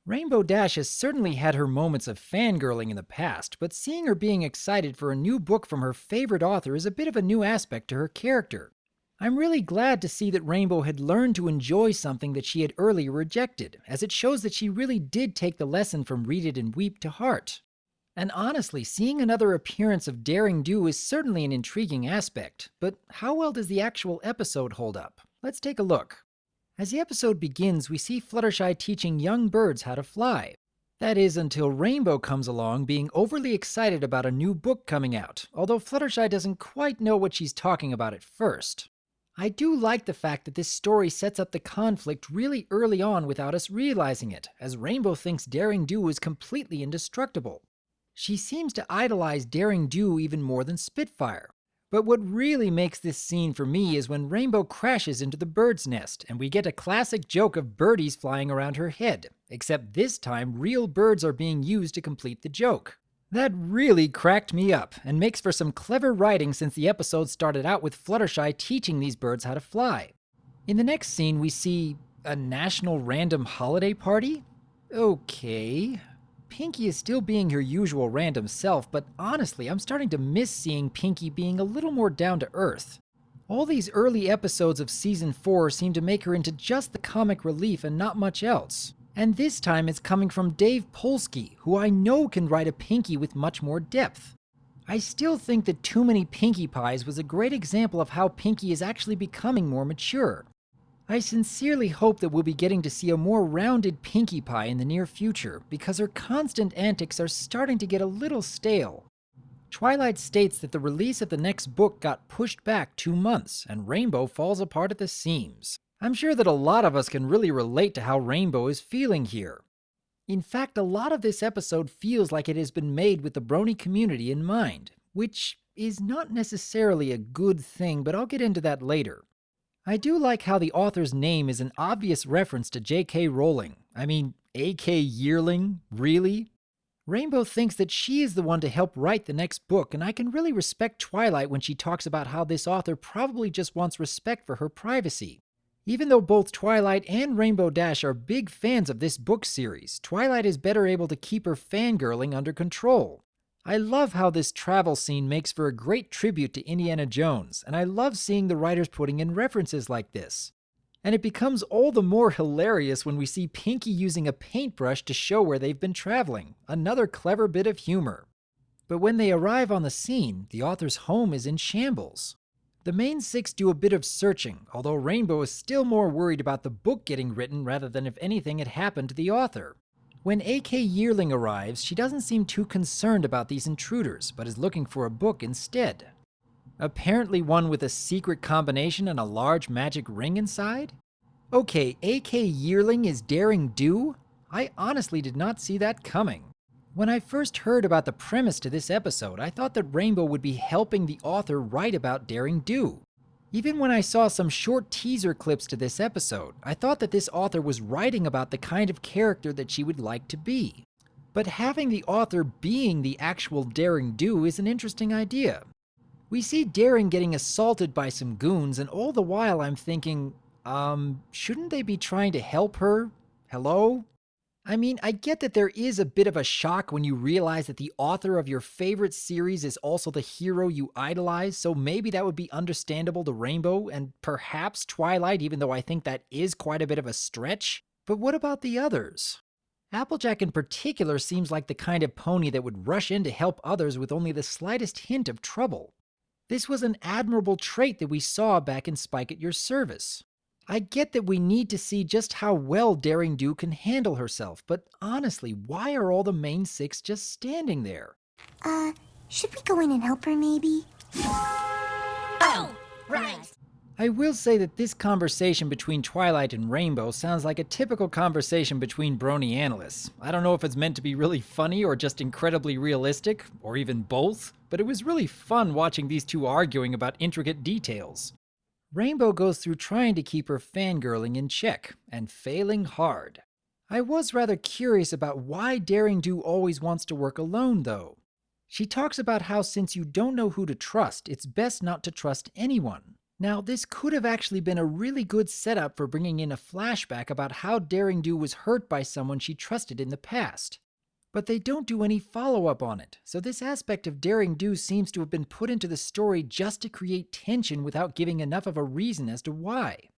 Rainbow Dash has certainly had her moments of fangirling in the past, but seeing her being excited for a new book from her favorite author is a bit of a new aspect to her character. I'm really glad to see that Rainbow had learned to enjoy something that she had earlier rejected, as it shows that she really did take the lesson from Read It and Weep to heart. And honestly, seeing another appearance of Daring Do is certainly an intriguing aspect, but how well does the actual episode hold up? Let's take a look. As the episode begins, we see Fluttershy teaching young birds how to fly. That is, until Rainbow comes along being overly excited about a new book coming out, although Fluttershy doesn't quite know what she's talking about at first. I do like the fact that this story sets up the conflict really early on without us realizing it, as Rainbow thinks Daring Do is completely indestructible. She seems to idolize Daring Do even more than Spitfire. But what really makes this scene for me is when Rainbow crashes into the bird's nest, and we get a classic joke of birdies flying around her head, except this time real birds are being used to complete the joke. That really cracked me up, and makes for some clever writing since the episode started out with Fluttershy teaching these birds how to fly. In the next scene we see a national random holiday party? Okay. Pinkie is still being her usual random self, but honestly, I'm starting to miss seeing Pinkie being a little more down to earth. All these early episodes of Season 4 seem to make her into just the comic relief and not much else. And this time it's coming from Dave Polsky, who I know can write a Pinkie with much more depth. I still think that Too Many Pinkie Pies was a great example of how Pinkie is actually becoming more mature. I sincerely hope that we'll be getting to see a more rounded Pinkie Pie in the near future, because her constant antics are starting to get a little stale. Twilight states that the release of the next book got pushed back 2 months, and Rainbow falls apart at the seams. I'm sure that a lot of us can really relate to how Rainbow is feeling here. In fact, a lot of this episode feels like it has been made with the brony community in mind, which is not necessarily a good thing, but I'll get into that later. I do like how the author's name is an obvious reference to J.K. Rowling. I mean, A.K. Yearling? Really? Rainbow thinks that she is the one to help write the next book, and I can really respect Twilight when she talks about how this author probably just wants respect for her privacy. Even though both Twilight and Rainbow Dash are big fans of this book series, Twilight is better able to keep her fangirling under control. I love how this travel scene makes for a great tribute to Indiana Jones, and I love seeing the writers putting in references like this. And it becomes all the more hilarious when we see Pinkie using a paintbrush to show where they've been traveling, another clever bit of humor. But when they arrive on the scene, the author's home is in shambles. The main six do a bit of searching, although Rainbow is still more worried about the book getting written rather than if anything had happened to the author. When A.K. Yearling arrives, she doesn't seem too concerned about these intruders, but is looking for a book instead. Apparently one with a secret combination and a large magic ring inside? Okay, A.K. Yearling is Daring Do? I honestly did not see that coming. When I first heard about the premise to this episode, I thought that Rainbow would be helping the author write about Daring Do. Even when I saw some short teaser clips to this episode, I thought that this author was writing about the kind of character that she would like to be. But having the author being the actual Daring Do is an interesting idea. We see Daring getting assaulted by some goons, and all the while I'm thinking, shouldn't they be trying to help her? Hello? I mean, I get that there is a bit of a shock when you realize that the author of your favorite series is also the hero you idolize, so maybe that would be understandable to Rainbow and perhaps Twilight, even though I think that is quite a bit of a stretch. But what about the others? Applejack in particular seems like the kind of pony that would rush in to help others with only the slightest hint of trouble. This was an admirable trait that we saw back in Spike at Your Service. I get that we need to see just how well Daring Do can handle herself, but honestly, why are all the main six just standing there? Should we go in and help her maybe? Oh, right! I will say that this conversation between Twilight and Rainbow sounds like a typical conversation between brony analysts. I don't know if it's meant to be really funny or just incredibly realistic, or even both, but it was really fun watching these two arguing about intricate details. Rainbow goes through trying to keep her fangirling in check, and failing hard. I was rather curious about why Daring Do always wants to work alone, though. She talks about how since you don't know who to trust, it's best not to trust anyone. Now, this could have actually been a really good setup for bringing in a flashback about how Daring Do was hurt by someone she trusted in the past. But they don't do any follow-up on it, so this aspect of Daring Do seems to have been put into the story just to create tension without giving enough of a reason as to why.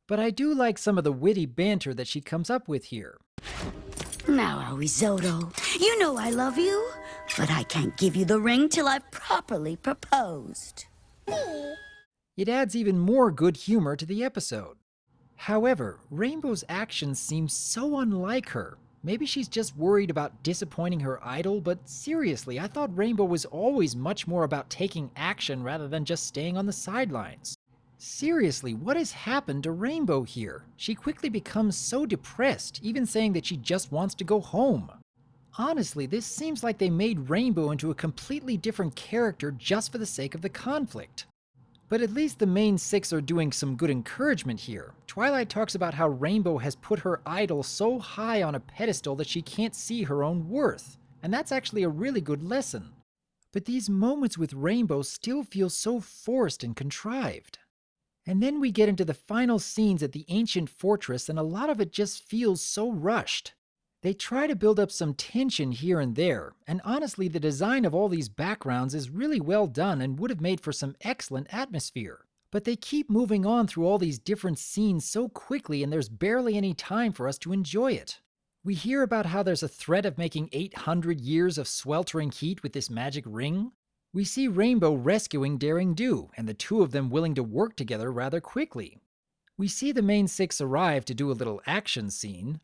But I do like some of the witty banter that she comes up with here. Now, are we, Zoto? You know I love you, but I can't give you the ring till I've properly proposed. It adds even more good humor to the episode. However, Rainbow's actions seem so unlike her. Maybe she's just worried about disappointing her idol, but seriously, I thought Rainbow was always much more about taking action rather than just staying on the sidelines. Seriously, what has happened to Rainbow here? She quickly becomes so depressed, even saying that she just wants to go home. Honestly, this seems like they made Rainbow into a completely different character just for the sake of the conflict. But at least the main six are doing some good encouragement here. Twilight talks about how Rainbow has put her idol so high on a pedestal that she can't see her own worth, and that's actually a really good lesson. But these moments with Rainbow still feel so forced and contrived. And then we get into the final scenes at the ancient fortress, and a lot of it just feels so rushed. They try to build up some tension here and there, and honestly the design of all these backgrounds is really well done and would have made for some excellent atmosphere. But they keep moving on through all these different scenes so quickly, and there's barely any time for us to enjoy it. We hear about how there's a threat of making 800 years of sweltering heat with this magic ring. We see Rainbow rescuing Daring Do, and the two of them willing to work together rather quickly. We see the main six arrive to do a little action scene.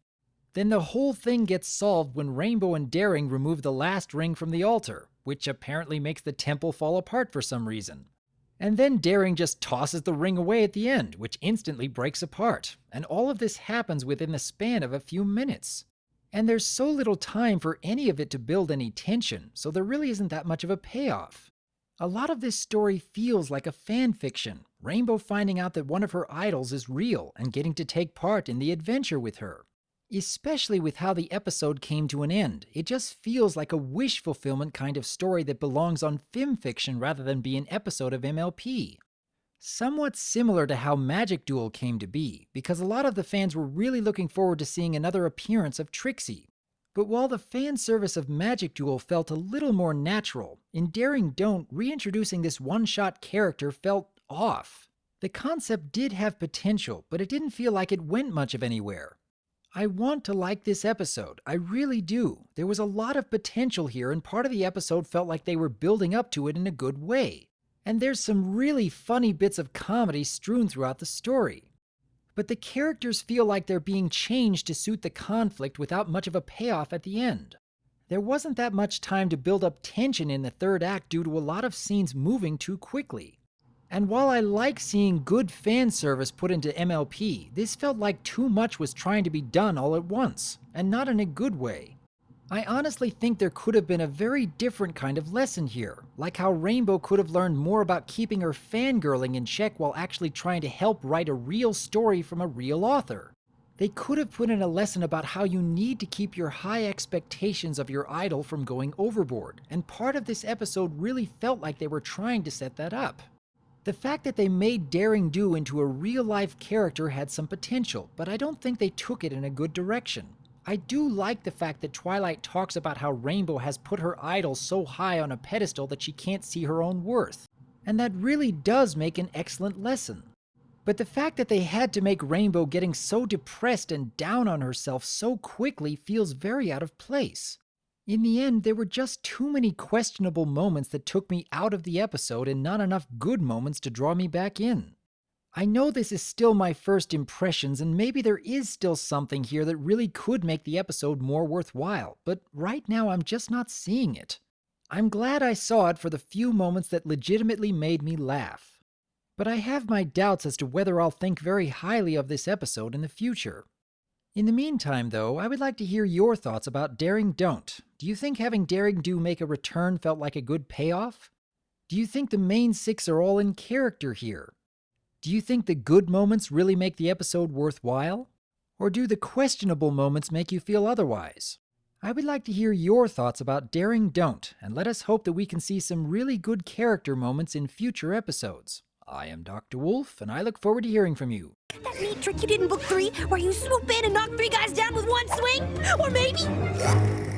Then the whole thing gets solved when Rainbow and Daring remove the last ring from the altar, which apparently makes the temple fall apart for some reason. And then Daring just tosses the ring away at the end, which instantly breaks apart. And all of this happens within the span of a few minutes. And there's so little time for any of it to build any tension, so there really isn't that much of a payoff. A lot of this story feels like a fan fiction, Rainbow finding out that one of her idols is real and getting to take part in the adventure with her. Especially with how the episode came to an end, it just feels like a wish fulfillment kind of story that belongs on film fiction rather than be an episode of MLP. Somewhat similar to how Magic Duel came to be, because a lot of the fans were really looking forward to seeing another appearance of Trixie. But while the fan service of Magic Duel felt a little more natural, in Daring Don't, reintroducing this one-shot character felt off. The concept did have potential, but it didn't feel like it went much of anywhere. I want to like this episode, I really do. There was a lot of potential here, and part of the episode felt like they were building up to it in a good way. And there's some really funny bits of comedy strewn throughout the story. But the characters feel like they're being changed to suit the conflict without much of a payoff at the end. There wasn't that much time to build up tension in the third act due to a lot of scenes moving too quickly. And while I like seeing good fan service put into MLP, this felt like too much was trying to be done all at once, and not in a good way. I honestly think there could have been a very different kind of lesson here, like how Rainbow could have learned more about keeping her fangirling in check while actually trying to help write a real story from a real author. They could have put in a lesson about how you need to keep your high expectations of your idol from going overboard, and part of this episode really felt like they were trying to set that up. The fact that they made Daring Do into a real-life character had some potential, but I don't think they took it in a good direction. I do like the fact that Twilight talks about how Rainbow has put her idol so high on a pedestal that she can't see her own worth, and that really does make an excellent lesson. But the fact that they had to make Rainbow getting so depressed and down on herself so quickly feels very out of place. In the end, there were just too many questionable moments that took me out of the episode and not enough good moments to draw me back in. I know this is still my first impressions, and maybe there is still something here that really could make the episode more worthwhile, but right now I'm just not seeing it. I'm glad I saw it for the few moments that legitimately made me laugh. But I have my doubts as to whether I'll think very highly of this episode in the future. In the meantime, though, I would like to hear your thoughts about Daring Don't. Do you think having Daring Do make a return felt like a good payoff? Do you think the main six are all in character here? Do you think the good moments really make the episode worthwhile? Or do the questionable moments make you feel otherwise? I would like to hear your thoughts about Daring Don't, and let us hope that we can see some really good character moments in future episodes. I am DRWolf, and I look forward to hearing from you. That neat trick you did in book 3, where you swoop in and knock 3 guys down with one swing? Or maybe